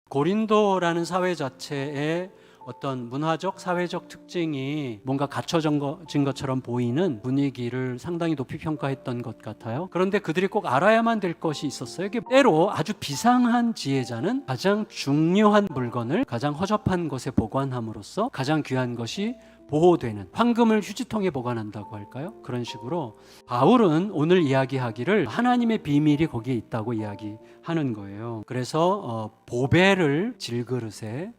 고린도라는 사회 자체의 어떤 문화적, 사회적 특징이 뭔가 갖춰진 것처럼 보이는 분위기를 상당히 높이 평가했던 것 같아요. 그런데 그들이 꼭 알아야만 될 것이 있었어요. 이게 때로 아주 비상한 지혜자는 가장 중요한 물건을 가장 허접한 곳에 보관함으로써 가장 귀한 것이 보호되는, 황금을 휴지통에 보관한다고 할까요? 그런 식으로 바울은 오늘 이야기하기를 하나님의 비밀이 거기에 있다고 이야기하는 거예요. 그래서 보배를 질그릇에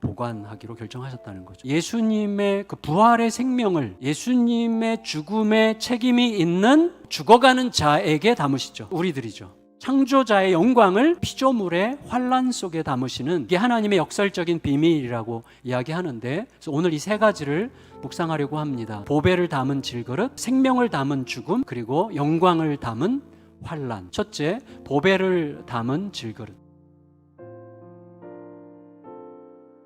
보관하기로 결정하셨다는 거죠. 예수님의 그 부활의 생명을, 예수님의 죽음에 책임이 있는 죽어가는 자에게 담으시죠. 우리들이죠. 창조자의 영광을 피조물의 환란 속에 담으시는 게 하나님의 역설적인 비밀이라고 이야기하는데, 그래서 오늘 이 세 가지를 묵상하려고 합니다. 보배를 담은 질그릇, 생명을 담은 죽음, 그리고 영광을 담은 환란. 첫째, 보배를 담은 질그릇.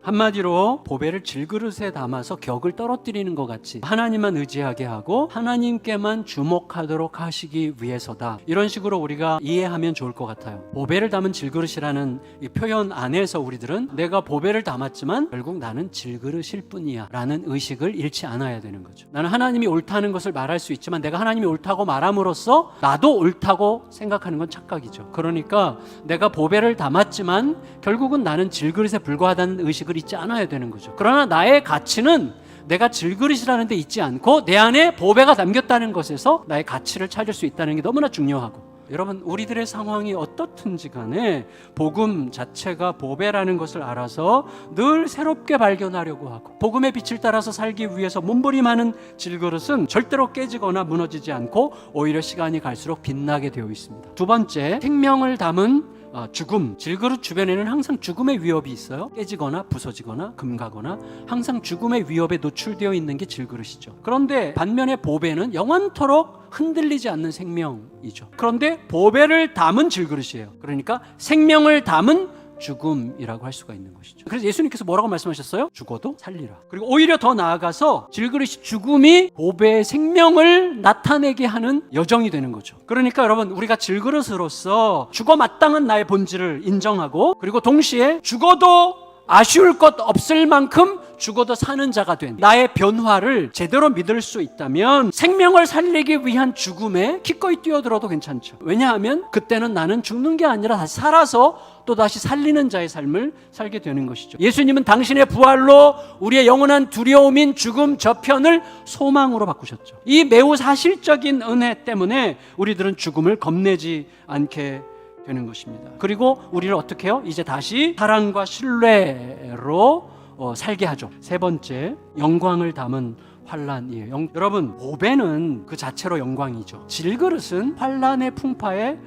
한마디로 보배를 질그릇에 담아서 격을 떨어뜨리는 것 같이 하나님만 의지하게 하고 하나님께만 주목하도록 하시기 위해서다. 이런 식으로 우리가 이해하면 좋을 것 같아요. 보배를 담은 질그릇이라는 이 표현 안에서 우리들은 내가 보배를 담았지만 결국 나는 질그릇일 뿐이야 라는 의식을 잃지 않아야 되는 거죠. 나는 하나님이 옳다는 것을 말할 수 있지만 내가 하나님이 옳다고 말함으로써 나도 옳다고 생각하는 건 착각이죠. 그러니까 내가 보배를 담았지만 결국은 나는 질그릇에 불과하다는 의식을 잊지 않아야 되는 거죠. 그러나 나의 가치는 내가 질그릇이라는 데 있지 않고 내 안에 보배가 담겼다는 것에서 나의 가치를 찾을 수 있다는 게 너무나 중요하고, 여러분 우리들의 상황이 어떻든지 간에 복음 자체가 보배라는 것을 알아서 늘 새롭게 발견하려고 하고 복음의 빛을 따라서 살기 위해서 몸부림하는 질그릇은 절대로 깨지거나 무너지지 않고 오히려 시간이 갈수록 빛나게 되어 있습니다. 두 번째, 생명을 담은 죽음. 질그릇 주변에는 항상 죽음의 위협이 있어요. 깨지거나 부서지거나 금가거나 항상 죽음의 위협에 노출되어 있는 게 질그릇이죠. 그런데 반면에 보배는 영원토록 흔들리지 않는 생명이죠. 그런데 보배를 담은 질그릇이에요. 그러니까 생명을 담은 죽음이라고 할 수가 있는 것이죠. 그래서 예수님께서 뭐라고 말씀하셨어요? 죽어도 살리라. 그리고 오히려 더 나아가서 질그릇이 죽음이 보배의 생명을 나타내게 하는 여정이 되는 거죠. 그러니까 여러분 우리가 질그릇으로서 죽어 마땅한 나의 본질을 인정하고, 그리고 동시에 죽어도 아쉬울 것 없을 만큼 죽어도 사는 자가 된 나의 변화를 제대로 믿을 수 있다면 생명을 살리기 위한 죽음에 기꺼이 뛰어들어도 괜찮죠. 왜냐하면 그때는 나는 죽는 게 아니라 다시 살아서 또 다시 살리는 자의 삶을 살게 되는 것이죠. 예수님은 당신의 부활로 우리의 영원한 두려움인 죽음 저편을 소망으로 바꾸셨죠. 이 매우 사실적인 은혜 때문에 우리들은 죽음을 겁내지 않게 되는 것입니다. 그리고 우리를 어떻게 해요? 이제 다시 사랑과 신뢰로 살게 하죠. 세 번째, 영광을 담은 환란이에요. 여러분 보배는 그 자체로 영광이죠. 질그릇은 환란의 풍파에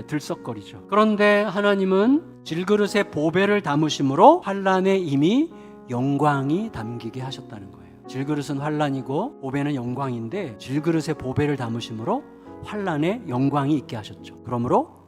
들썩거리죠. 그런데 하나님은 질그릇에 보배를 담으심으로 환란에 이미 영광이 담기게 하셨다는 거예요. 질그릇은 환란이고 보배는 영광인데 질그릇에 보배를 담으심으로 환란에 영광이 있게 하셨죠. 그러므로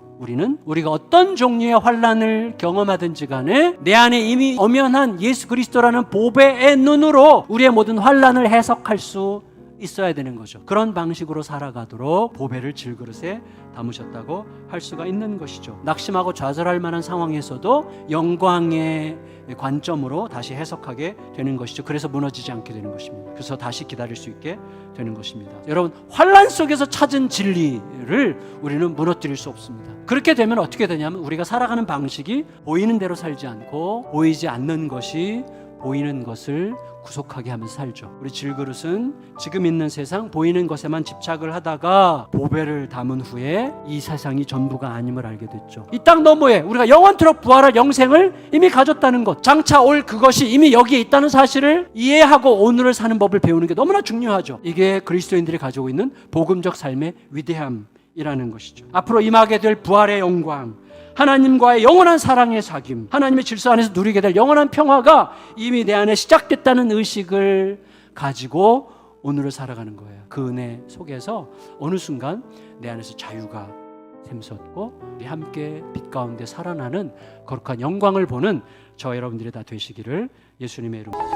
우리가 어떤 종류의 환란을 경험하든지 간에 내 안에 이미 엄연한 예수 그리스도라는 보배의 눈으로 우리의 모든 환란을 해석할 수 있어야 되는 거죠. 그런 방식으로 살아가도록 보배를 질그릇에 담으셨다고 할 수가 있는 것이죠. 낙심하고 좌절할 만한 상황에서도 영광의 관점으로 다시 해석하게 되는 것이죠. 그래서 무너지지 않게 되는 것입니다. 그래서 다시 기다릴 수 있게 되는 것입니다. 여러분 환란 속에서 찾은 진리를 우리는 무너뜨릴 수 없습니다. 그렇게 되면 어떻게 되냐면 우리가 살아가는 방식이 보이는 대로 살지 않고 보이지 않는 것이 보이는 것을 구속하게 하면서 살죠. 우리 질그릇은 지금 있는 세상 보이는 것에만 집착을 하다가 보배를 담은 후에 이 세상이 전부가 아님을 알게 됐죠. 이 땅 너머에 우리가 영원토록 부활할 영생을 이미 가졌다는 것, 장차 올 그것이 이미 여기에 있다는 사실을 이해하고 오늘을 사는 법을 배우는 게 너무나 중요하죠. 이게 그리스도인들이 가지고 있는 복음적 삶의 위대함이라는 것이죠. 앞으로 임하게 될 부활의 영광, 하나님과의 영원한 사랑의 사귐, 하나님의 질서 안에서 누리게 될 영원한 평화가 이미 내 안에 시작됐다는 의식을 가지고 오늘을 살아가는 거예요. 그 은혜 속에서 어느 순간 내 안에서 자유가 샘솟고 우리 함께 빛 가운데 살아나는 거룩한 영광을 보는 저 여러분들이 다 되시기를 예수님의 이름으로